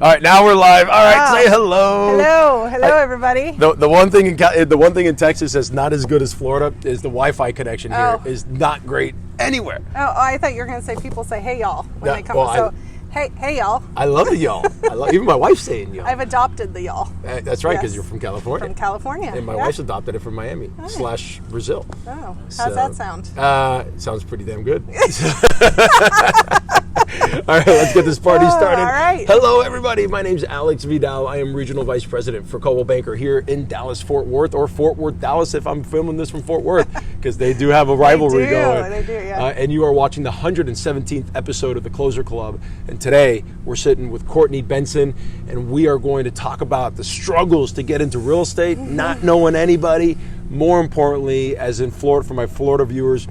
All right, now we're live. All right, say hello. Hello, everybody. The one thing in Texas that's not as good as Florida is the Wi-Fi connection here is not great anywhere. Oh, I thought you were going to say people say "Hey y'all" when they come. Hey y'all. I love the y'all. Even my wife's saying y'all. I've adopted the y'all. That's right, because you're from California. From California. And my wife's adopted it from Miami / Brazil. Oh, how's that sound? Sounds pretty damn good. All right, let's get this party started. All right. Hello, everybody. My name's Alex Vidal. I am Regional Vice President for Coldwell Banker here in Dallas-Fort Worth, or Fort Worth, Dallas, if I'm filming this from Fort Worth, because they do have a rivalry going. They do, yeah. And you are watching the 117th episode of The Closer Club. And today, we're sitting with Courtney Benson, and we are going to talk about the struggles to get into real estate, not knowing anybody. More importantly, as in Florida, for my Florida viewers,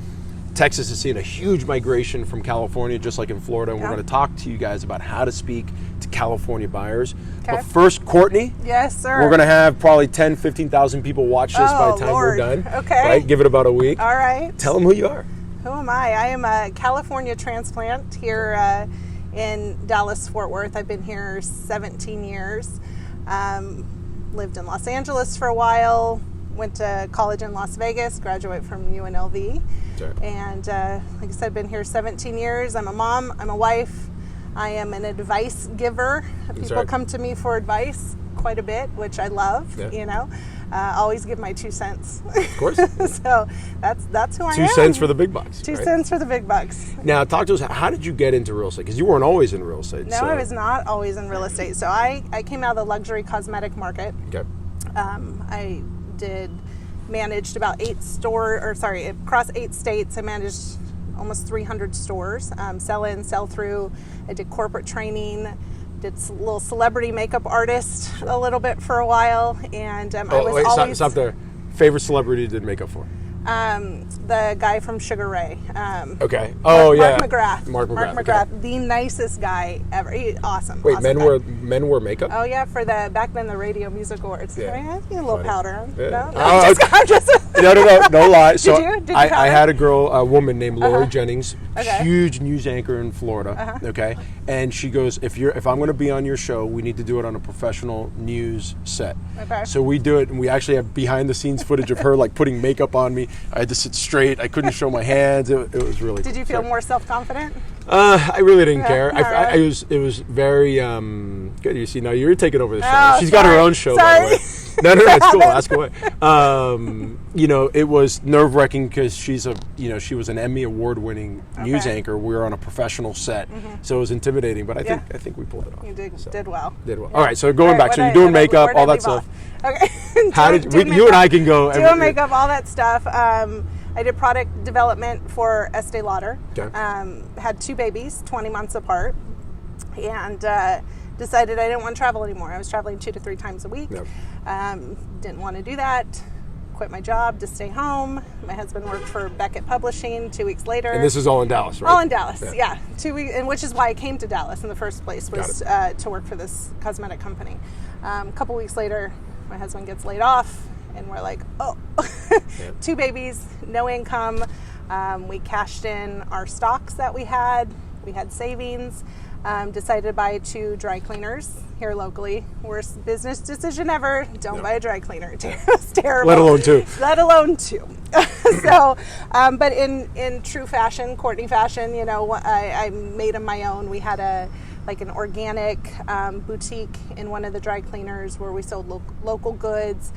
Texas is seeing a huge migration from California, just like in Florida, and we're going to talk to you guys about how to speak to California buyers. Okay. But first, Courtney. Yes, sir. We're going to have probably 10,000, 15,000 people watch this by the time we're done. Okay. Right? Give it about a week. All right. Tell them who you are. Who am I? I am a California transplant here in Dallas-Fort Worth. I've been here 17 years. Lived in Los Angeles for a while. Went to college in Las Vegas, graduate from UNLV. Sure. And like I said, been here 17 years. I'm a mom, I'm a wife, I am an advice giver. People come to me for advice quite a bit, which I love, you know. Always give my 2 cents. Of course. So that's who I am. 2 cents for the big bucks. 2 cents for the big bucks. Now, talk to us, how did you get into real estate? Because you weren't always in real estate. No, I was not always in real estate. So I came out of the luxury cosmetic market. Okay. I managed about across 8 states. I managed almost 300 stores, sell in, sell through. I did corporate training, did a little celebrity makeup artist a little bit for a while, and I was always... Stop there. Favorite celebrity you did makeup for? The guy from Sugar Ray. Okay. Oh, Mark McGrath. Mark McGrath. Okay. The nicest guy ever. Awesome. Wait, awesome men wear makeup? Oh yeah, for back then the Radio Music Awards. Yeah. I mean, a little powder on. Yeah. I'm just No lie. So Did you I had a woman named Lori Jennings, okay. Huge news anchor in Florida. Okay, and she goes, if I'm going to be on your show, we need to do it on a professional news set. Okay. So we do it, and we actually have behind the scenes footage of her like putting makeup on me. I had to sit straight. I couldn't show my hands. It was really. Did you feel more self-confident? I really didn't care. Right. It was very good. You see, now you're taking over the show. Oh, She's got her own show, by the way. No, it's cool. Ask away. It was nerve-wracking because she was an Emmy award-winning news anchor. We were on a professional set, so it was intimidating. But I think we pulled it off. You did well. Did well. All right, so going back, so you're doing makeup, all that stuff. Okay. How did you and I can go? Doing makeup, all that stuff. I did product development for Estee Lauder. Okay. Had 2 babies, 20 months apart, and decided I didn't want to travel anymore. I was traveling 2 to 3 times a week. Yep. Didn't want to do that. Quit my job to stay home. My husband worked for Beckett Publishing. 2 weeks later. And this is all in Dallas, right? All in Dallas, yeah. 2 weeks, and which is why I came to Dallas in the first place, was to work for this cosmetic company. A couple weeks later, my husband gets laid off. And we're like, 2 babies, no income. We cashed in our stocks that we had. We had savings. Decided to buy 2 dry cleaners here locally. Worst business decision ever. Don't buy a dry cleaner. It's terrible. Let alone 2. Let alone 2. So, but in true fashion, Courtney fashion, I made them my own. We had an organic boutique in one of the dry cleaners where we sold local goods.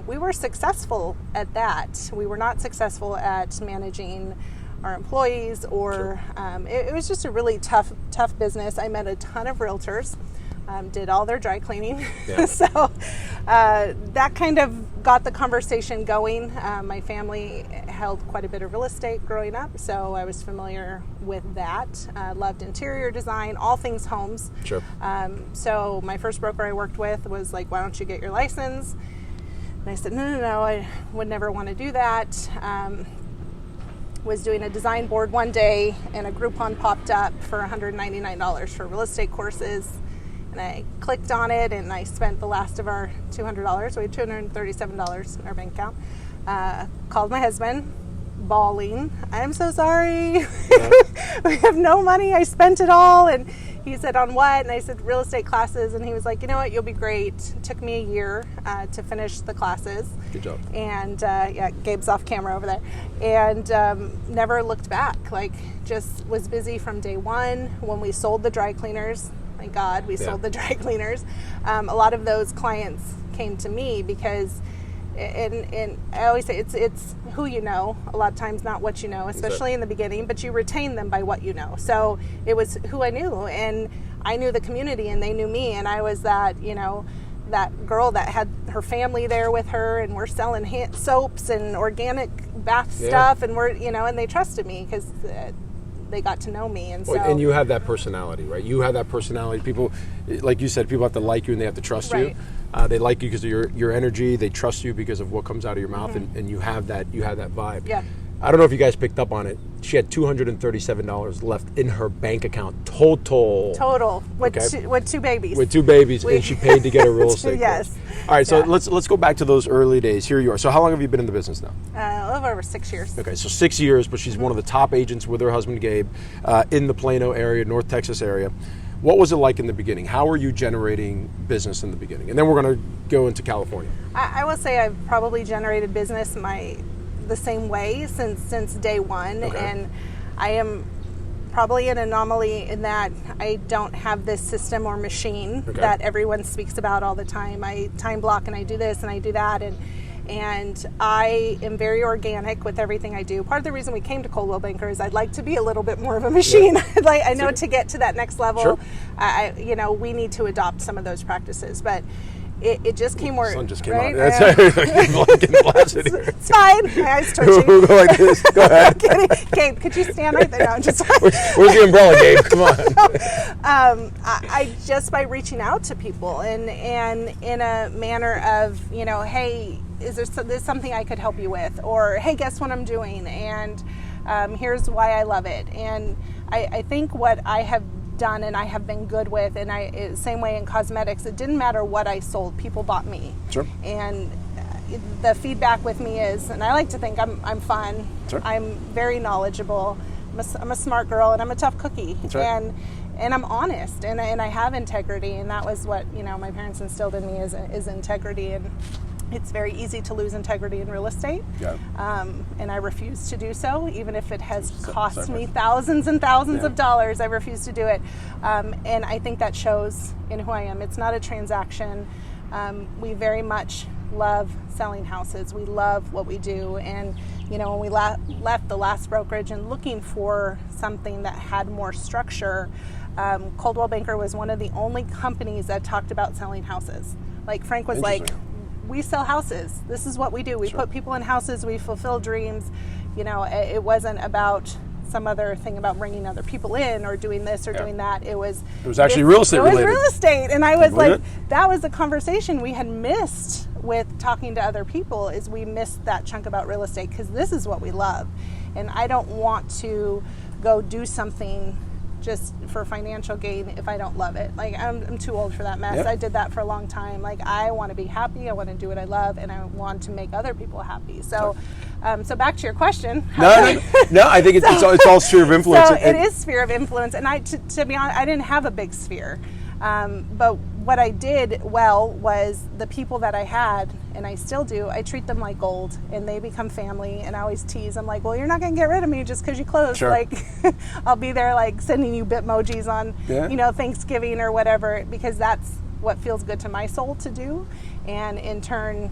We were successful at that. We were not successful at managing our employees, or it was just a really tough business. I met a ton of realtors, did all their dry cleaning. Yeah. So that kind of got the conversation going. My family held quite a bit of real estate growing up, so I was familiar with that. Loved interior design, all things homes. Sure. So my first broker I worked with was like, why don't you get your license? And I said, no, I would never want to do that. Was doing a design board one day, and a Groupon popped up for $199 for real estate courses. And I clicked on it, and I spent the last of our $200. We had $237 in our bank account. Called my husband, bawling. I'm so sorry. Yeah. We have no money. I spent it all. And he said, on what? And I said, real estate classes. And he was like, you know what, you'll be great. It took me a year to finish the classes. Good job. And yeah, Gabe's off camera over there. And never looked back. Like, just was busy from day one. When we sold the dry cleaners, thank God we sold the dry cleaners. A lot of those clients came to me because, and I always say it's who you know, a lot of times not what you know, especially in the beginning, but you retain them by what you know. So it was who I knew, and I knew the community and they knew me, and I was that, you know, that girl that had her family there with her, and we're selling soaps and organic bath stuff, and we're, you know, and they trusted me because they got to know me. And so, and you have that personality, right? You have that personality. People, like you said, people have to like you and they have to trust you. They like you because of your energy. They trust you because of what comes out of your mouth, and you have that vibe. Yeah. I don't know if you guys picked up on it. She had $237 left in her bank account total with two babies. With two babies, and she paid to get a real estate yes. course. All right, so let's go back to those early days. Here you are. So how long have you been in the business now? A little over 6 years. Okay, so 6 years, but she's one of the top agents with her husband Gabe in the Plano area, North Texas area. What was it like in the beginning? How were you generating business in the beginning? And then we're going to go into California. I will say I've probably generated business the same way since day one, and I am probably an anomaly in that I don't have this system or machine that everyone speaks about all the time. I time block and I do this and I do that, and I am very organic with everything I do. Part of the reason we came to Coldwell Banker is I'd like to be a little bit more of a machine. I know to get to that next level, we need to adopt some of those practices, but it just came where... The sun just came right? out. That's it's fine. My eyes twitching. We'll go like this. Go ahead. Gabe, could you stand right there? No, just Where's the umbrella, Gabe? Come on. I just by reaching out to people and in a manner of, you know, hey, is there something I could help you with? Or, hey, guess what I'm doing? And here's why I love it. And I think what I have done and I have been good with, and same way in cosmetics, it didn't matter what I sold, people bought me. Sure. And the feedback with me is, and I like to think I'm fun. Sure. I'm very knowledgeable. I'm a smart girl, and I'm a tough cookie. That's right. And I'm honest, and I have integrity, and that was what, you know, my parents instilled in me is integrity. And it's very easy to lose integrity in real estate, and I refuse to do so, even if it has cost me thousands and thousands of dollars. I refuse to do it, and I think that shows in who I am. It's not a transaction. We very much love selling houses. We love what we do, and you know, when we left the last brokerage and looking for something that had more structure, Coldwell Banker was one of the only companies that talked about selling houses. Like Frank was like, we sell houses. This is what we do. We put people in houses. We fulfill dreams. You know, it wasn't about some other thing about bringing other people in or doing this or doing that. It was actually real estate related. It was real estate. And I was like, that was the conversation we had missed with talking to other people, is we missed that chunk about real estate, because this is what we love. And I don't want to go do something just for financial gain if I don't love it. Like, I'm too old for that mess. Yep. I did that for a long time. Like, I want to be happy. I want to do what I love, and I want to make other people happy. So, so back to your question. No, I think it's all sphere of influence. So it is sphere of influence, and to be honest, I didn't have a big sphere. But what I did well was the people that I had, and I still do, I treat them like gold, and they become family. And I always tease, I'm like, well, you're not going to get rid of me just because you closed. Sure. Like, I'll be there like sending you Bitmojis on, you know, Thanksgiving or whatever, because that's what feels good to my soul to do. And in turn,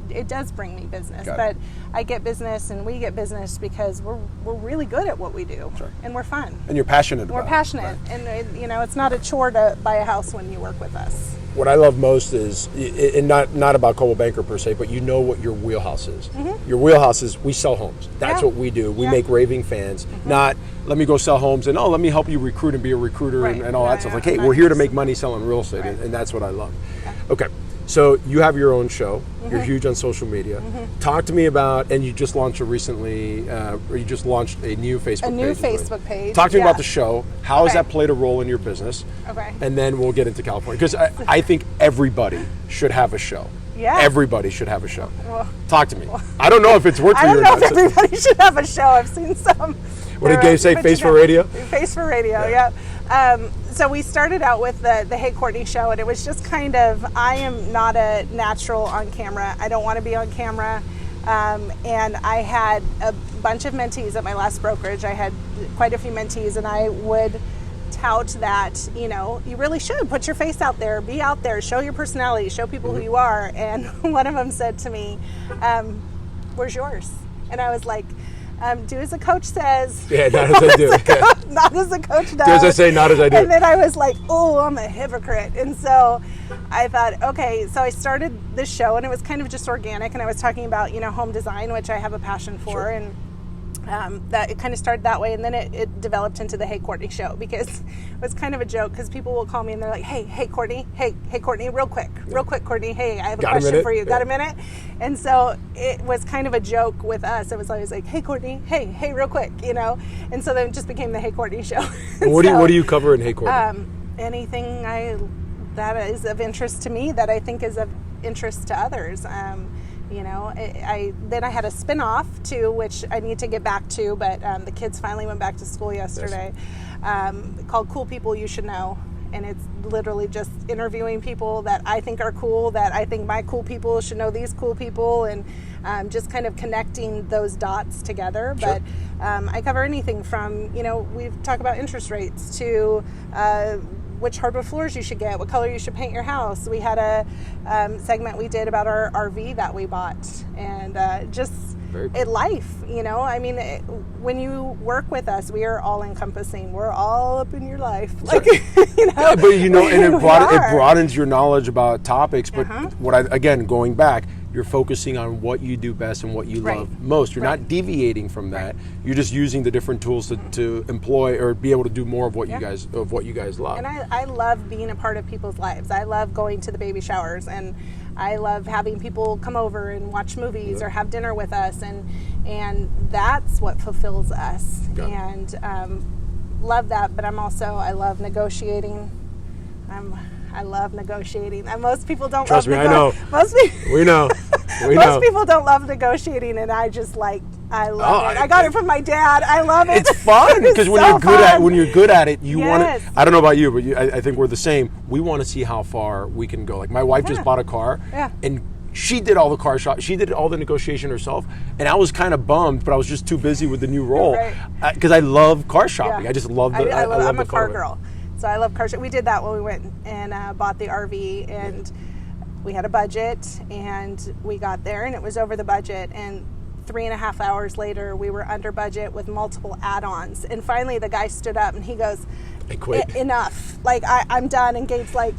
it does bring me business. But I get business, and we get business because we're really good at what we do, and we're fun. And you're passionate about it. We're passionate, and you know, it's not a chore to buy a house when you work with us. What I love most is, and not about Coldwell Banker per se, but you know what your wheelhouse is. Mm-hmm. Your wheelhouse is, we sell homes. That's what we do. We make raving fans. Mm-hmm. Not, let me go sell homes, and let me help you recruit and be a recruiter and all that stuff. Like, hey, we're here to make money selling real estate, and that's what I love. Okay. So you have your own show. Mm-hmm. You're huge on social media. Mm-hmm. Talk to me about, and you just launched a recently, or you just launched a new Facebook page. A new Facebook page. Talk to me about the show. How has that played a role in your business? Okay. And then we'll get into California, because I think everybody should have a show. Yeah. Everybody should have a show. Well, talk to me. I don't know if it's worked for you or not. I don't know if everybody should have a show. I've seen some. What did Gabe say? Face for radio? Face for radio, yeah. So we started out with the Hey Courtney show, and it was just kind of, I am not a natural on camera. I don't want to be on camera. And I had a bunch of mentees at my last brokerage. I had quite a few mentees, and I would tout that, you know, you really should put your face out there, be out there, show your personality, show people who you are. And one of them said to me, where's yours? And I was like, do as a coach says. Yeah, not as I do. Not as a coach does. Do as I say, not as I do. And then I was like, oh, I'm a hypocrite. And so I thought, okay, so I started this show, and it was kind of just organic, and I was talking about, you know, home design, which I have a passion for, Sure. and that it kind of started that way, and then it developed into the Hey Courtney show, because it was kind of a joke, because people will call me and they're like, hey Courtney, hey Courtney, real quick Courtney, hey, I have a question for you. Got a minute? And so it was kind of a joke with us. It was always like, hey Courtney, hey real quick, you know. And so then it just became the Hey Courtney show. What do you cover in Hey Courtney? Anything that is of interest to me, that I think is of interest to others. You know, then I had a spin-off too, which I need to get back to, but the kids finally went back to school yesterday, called Cool People You Should Know. And it's literally just interviewing people that I think are cool, that I think my cool people should know these cool people, and just kind of connecting those dots together. Sure. But I cover anything from, you know, we've talked about interest rates to which hardwood floors you should get, what color you should paint your house. We had a segment we did about our RV that we bought, and just life, you know. I mean, when you work with us, we are all encompassing. We're all up in your life, like, you know. Yeah, but you know, and it broadens your knowledge about topics. But again, going back, you're focusing on what you do best and what you love most. You're not deviating from that. You're just using the different tools to employ or be able to do more of what you guys love. And I love being a part of people's lives. I love going to the baby showers, and I love having people come over and watch movies or have dinner with us, and that's what fulfills us. And love that. But I love negotiating. I love negotiating. And most people don't Trust me, I know. We know. Most people don't love negotiating, and I just I love it. I got it from my dad. I love it. It's fun because when you're good at it, you want Yes. to. I don't know about you, but I think we're the same. We want to see how far we can go. Like my wife just bought a car, and she did all the car shop. She did all the negotiation herself, and I was kind of bummed, but I was just too busy with the new role because I love car shopping. Yeah. I just love the. I'm a car girl, so I love car shopping. We did that when we went and bought the RV, and we had a budget, and we got there, and it was over the budget, and 3.5 hours later, we were under budget with multiple add-ons. And finally, the guy stood up and he goes, I quit. Enough. Like, I'm done. And Gabe's like,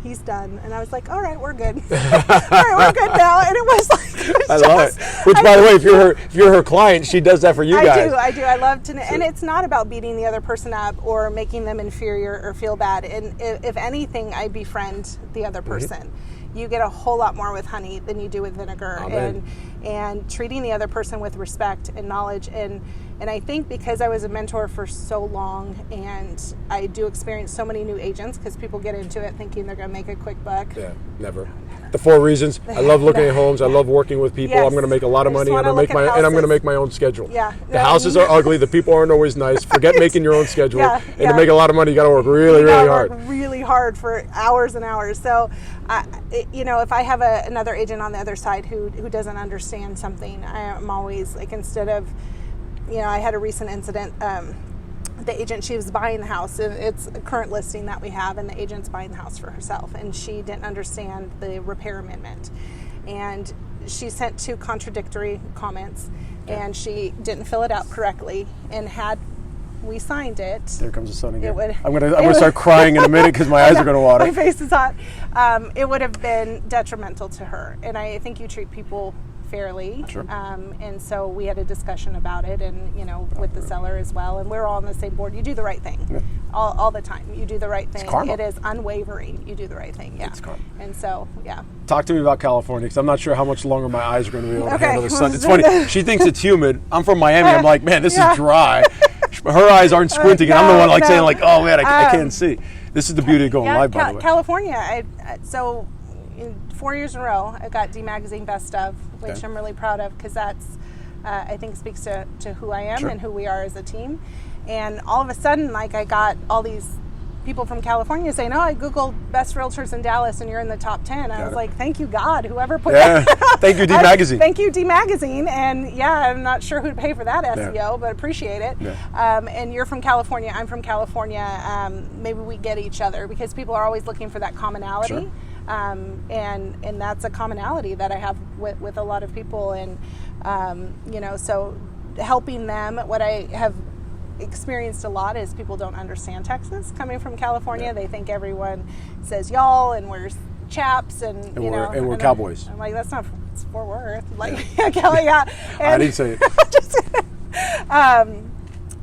he's done. And I was like, all right, we're good. All right, we're good now. And it was like, I love it. Which, by the way, if you're her client, she does that for you guys. I do. I love to know. And it's not about beating the other person up or making them inferior or feel bad. And if anything, I befriend the other person. You get a whole lot more with honey than you do with vinegar. And treating the other person with respect and knowledge. And I think because I was a mentor for so long, and I do experience so many new agents, because people get into it thinking they're going to make a quick buck. Yeah, never. The 4 reasons. I love looking at homes. I love working with people. I'm going to make a lot of money, and I'm going to make my own schedule. Yeah. The houses are ugly. The people aren't always nice. Forget making your own schedule. And to make a lot of money, you got to work really hard. Work really hard for hours and hours. So, if I have another agent on the other side who doesn't understand something, I'm always like, instead of, I had a recent incident. The agent, she was buying the house, and it's a current listing that we have, and the agent's buying the house for herself, and she didn't understand the repair amendment, and she sent 2 contradictory comments, and she didn't fill it out correctly, and had we signed it, there comes the sun again. I'm gonna start crying in a minute because my eyes are gonna water. My face is hot. It would have been detrimental to her, and I think you treat people fairly. Sure. And so we had a discussion about it, and with the seller as well, and we're all on the same board. You do the right thing all the time. You do the right thing. It's karma. It is unwavering. You do the right thing. Yeah. It's karma. And so, yeah. Talk to me about California, because I'm not sure how much longer my eyes are going to be able to handle the sun. It's funny. She thinks it's humid. I'm from Miami. I'm like, man, this is dry. Her eyes aren't squinting, and I'm the one saying like, oh man, I can't see. This is the beauty of going live, by the way. California. So 4 years in a row, I got D Magazine Best of, which I'm really proud of, because that's, I think, speaks to who I am and who we are as a team. And all of a sudden, I got all these people from California saying, "Oh, I Googled best realtors in Dallas, and you're in the top 10." I was like, "Thank you, God, whoever put that." Thank you, D Magazine. Thank you, D Magazine. And yeah, I'm not sure who'd pay for that SEO, but appreciate it. And you're from California. I'm from California. Maybe we get each other because people are always looking for that commonality. Sure. And that's a commonality that I have with a lot of people. And so helping them, what I have experienced a lot is people don't understand Texas coming from California. They think everyone says y'all and wears chaps and we're cowboys. I'm like, that's not, it's Fort Worth. Like, Kelly, And, I didn't say it.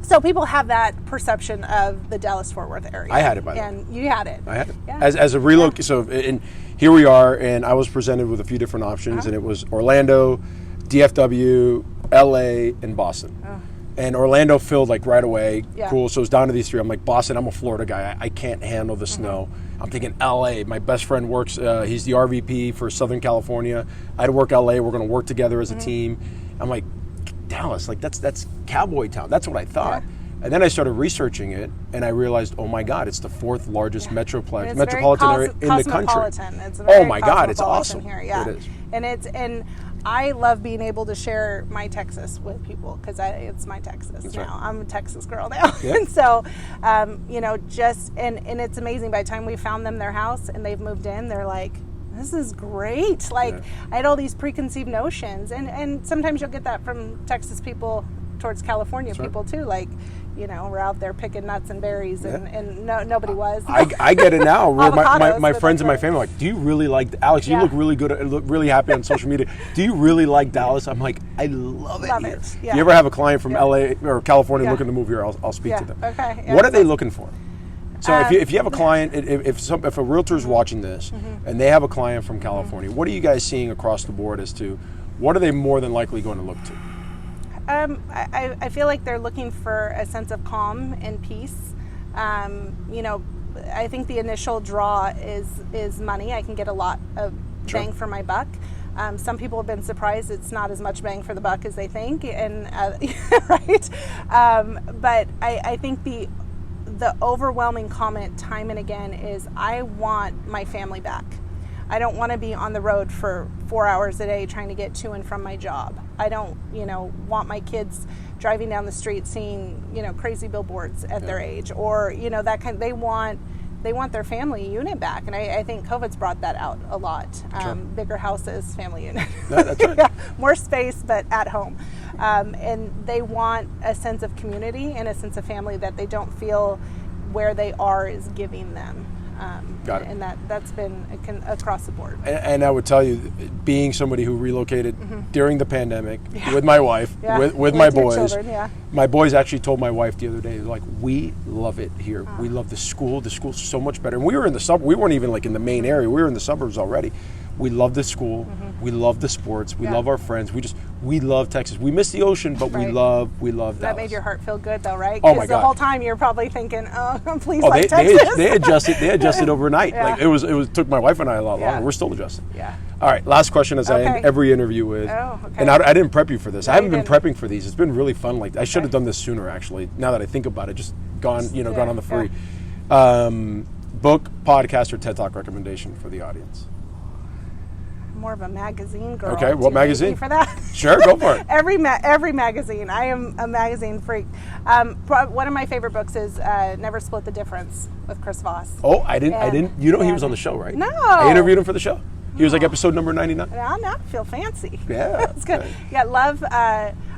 So people have that perception of the Dallas-Fort Worth area. I had it, by the way. And you had it. I had it. Yeah. As a relocate, so and here we are, and I was presented with a few different options, and it was Orlando, DFW, LA, and Boston. And Orlando filled like right away. Cool. So it was down to these three. I'm like, Boston, I'm a Florida guy. I can't handle the snow. I'm thinking LA. My best friend works, he's the RVP for Southern California. I'd work LA. We're going to work together as a team. I'm like, Dallas, like that's cowboy town. That's what I thought. And then I started researching it, and I realized, oh my God, it's the fourth largest metropolitan area in the country. It's very oh my God, it's awesome. Here. Yeah. It is. And I love being able to share my Texas with people because it's my Texas That's now. right. I'm a Texas girl now. Yeah. And so, and it's amazing. By the time we found them their house and they've moved in, they're like, this is great. Like, I had all these preconceived notions. And sometimes you'll get that from Texas people towards California people too. Like, we're out there picking nuts and berries, and nobody was. I get it now. My friends and my right. family are like, do you really like Alex? You look really good. Look really happy on social media. Do you really like Dallas? I'm like, I love it here. Yeah. If you ever have a client from LA or California looking to move here, I'll speak to them. Okay. Yeah. What are they looking for? So if you have a client, if a realtor is watching this and they have a client from California, what are you guys seeing across the board as to what are they more than likely going to look to? I feel like they're looking for a sense of calm and peace. I think the initial draw is money. I can get a lot of bang for my buck. Some people have been surprised it's not as much bang for the buck as they think, and right. But I think the overwhelming comment time and again is, I want my family back. I don't want to be on the road for 4 hours a day trying to get to and from my job. I don't, want my kids driving down the street seeing, crazy billboards at their age, or, that kind. They want their family unit back, and I think COVID's brought that out a lot. Bigger houses, family unit, that's right. more space, but at home, and they want a sense of community and a sense of family that they don't feel where they are is giving them. Got it. And that's been across the board. And I would tell you, being somebody who relocated during the pandemic with my wife, with my boys, children, my boys actually told my wife the other day, like, we love it here. We love the school. The school's so much better. And we were in the suburbs. We weren't even like in the main area. We were in the suburbs already. We love the school. We love the sports. We love our friends. We love Texas. We miss the ocean, but we love Dallas. That made your heart feel good, though, right? Oh my God! Because the whole time you're probably thinking, "Oh, please, Texas." They adjusted overnight. Like it was took my wife and I a lot longer. We're still adjusting. Yeah. All right. Last question, as I end every interview with. Oh, okay. And I didn't prep you for this. No, I haven't been prepping for these. It's been really fun. Like I should have done this sooner, actually. Now that I think about it, just gone on the free. Book, podcast, or TED Talk recommendation for the audience. More of a magazine girl. Okay, what magazine? For that? Sure, go for it. Every magazine. I am a magazine freak. One of my favorite books is Never Split the Difference with Chris Voss. Oh, I didn't. You know he was on the show, right? No. I interviewed him for the show. He was like episode number 99. Now I feel fancy. Yeah. That's good. Okay. Yeah,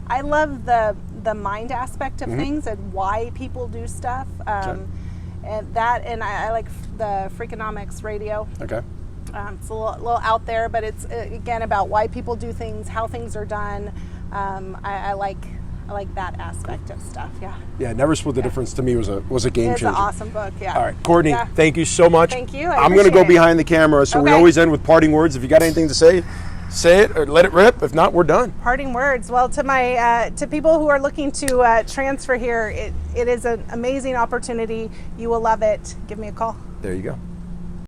I love the mind aspect of things and why people do stuff. And I like the Freakonomics radio. Okay. It's a little out there, but it's again about why people do things, how things are done. I like that aspect of stuff. Yeah. Yeah. Never Split the Difference to me was a game changer. It's an awesome book. Yeah. All right, Courtney. Yeah. Thank you so much. Thank you. I'm going to go behind the camera, so we always end with parting words. If you got anything to say it or let it rip. If not, we're done. Parting words. Well, to my to people who are looking to transfer here, it is an amazing opportunity. You will love it. Give me a call. There you go.